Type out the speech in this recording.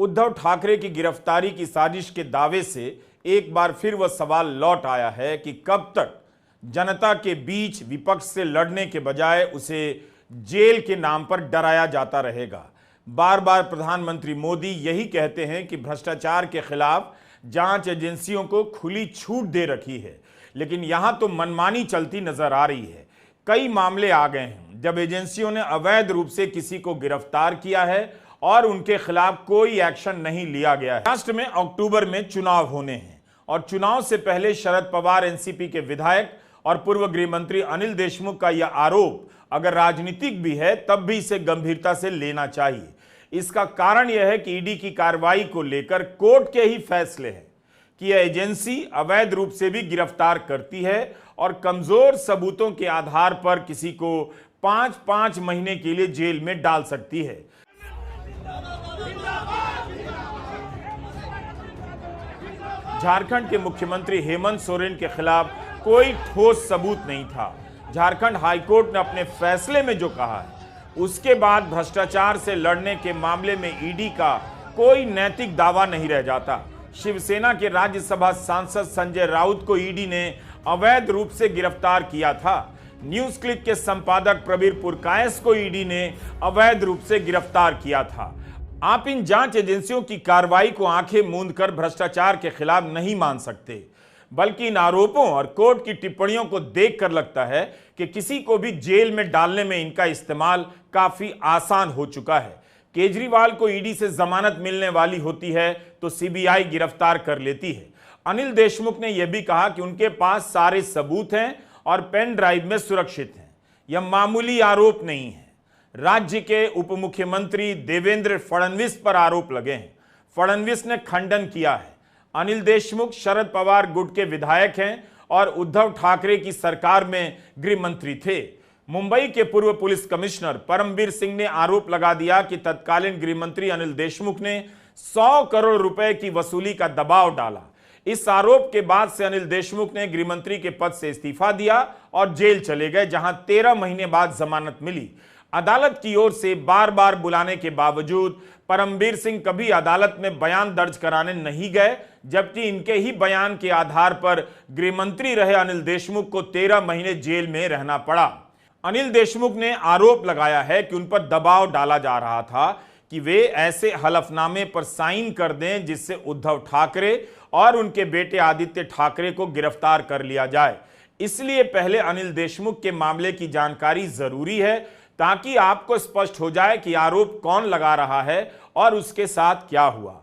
उद्धव ठाकरे की गिरफ्तारी की साजिश के दावे से एक बार फिर वह सवाल लौट आया है कि कब तक जनता के बीच विपक्ष से लड़ने के बजाय उसे जेल के नाम पर डराया जाता रहेगा। बार बार प्रधानमंत्री मोदी यही कहते हैं कि भ्रष्टाचार के खिलाफ जांच एजेंसियों को खुली छूट दे रखी है, लेकिन यहां तो मनमानी चलती नजर आ रही है। कई मामले आ गए हैं जब एजेंसियों ने अवैध रूप से किसी को गिरफ्तार किया है और उनके खिलाफ कोई एक्शन नहीं लिया गया है। राष्ट्र में अक्टूबर में चुनाव होने हैं और चुनाव से पहले शरद पवार एनसीपी के विधायक और पूर्व गृह मंत्री अनिल देशमुख का यह आरोप अगर राजनीतिक भी है तब भी इसे गंभीरता से लेना चाहिए। इसका कारण यह है कि ईडी की कार्रवाई को लेकर कोर्ट के ही फैसले हैं कि यह एजेंसी अवैध रूप से भी गिरफ्तार करती है और कमजोर सबूतों के आधार पर किसी को 5-5 महीने के लिए जेल में डाल सकती है। झारखंड के मुख्यमंत्री हेमंत सोरेन के खिलाफ कोई ठोस सबूत नहीं था। झारखंड हाईकोर्ट ने अपने फैसले में जो कहा है उसके बाद भ्रष्टाचार से लड़ने के मामले में ईडी का कोई नैतिक दावा नहीं रह जाता। शिवसेना के राज्यसभा सांसद संजय राउत को ईडी ने अवैध रूप से गिरफ्तार किया था। न्यूज क्लिक के संपादक प्रबीर पुरकायस को ईडी ने अवैध रूप से गिरफ्तार किया था। आप इन जांच एजेंसियों की कार्रवाई को आंखें मूंद कर भ्रष्टाचार के खिलाफ नहीं मान सकते, बल्कि इन आरोपों और कोर्ट की टिप्पणियों को देखकर लगता है कि किसी को भी जेल में डालने में इनका इस्तेमाल काफी आसान हो चुका है। केजरीवाल को ईडी से जमानत मिलने वाली होती है तो सीबीआई गिरफ्तार कर लेती है। अनिल देशमुख ने यह भी कहा कि उनके पास सारे सबूत हैं और पेन ड्राइव में सुरक्षित हैं। यह मामूली आरोप नहीं है। राज्य के उप मुख्यमंत्री देवेंद्र फडणवीस पर आरोप लगे हैं। फडणवीस ने खंडन किया है। अनिल देशमुख शरद पवार गुट के विधायक हैं और उद्धव ठाकरे की सरकार में गृह मंत्री थे। मुंबई के पूर्व पुलिस कमिश्नर परमबीर सिंह ने आरोप लगा दिया कि तत्कालीन गृह मंत्री अनिल देशमुख ने 100 करोड़ रुपए की वसूली का दबाव डाला। इस आरोप के बाद से अनिल देशमुख ने गृह मंत्री के पद से इस्तीफा दिया और जेल चले गए, जहां 13 महीने बाद जमानत मिली। अदालत की ओर से बार बार बुलाने के बावजूद परमबीर सिंह कभी अदालत में बयान दर्ज कराने नहीं गए, जबकि इनके ही बयान के आधार पर गृह मंत्री रहे अनिल देशमुख को 13 महीने जेल में रहना पड़ा। अनिल देशमुख ने आरोप लगाया है कि उन पर दबाव डाला जा रहा था कि वे ऐसे हलफनामे पर साइन कर दें जिससे उद्धव ठाकरे और उनके बेटे आदित्य ठाकरे को गिरफ्तार कर लिया जाए। इसलिए पहले अनिल देशमुख के मामले की जानकारी जरूरी है ताकि आपको स्पष्ट हो जाए कि आरोप कौन लगा रहा है और उसके साथ क्या हुआ।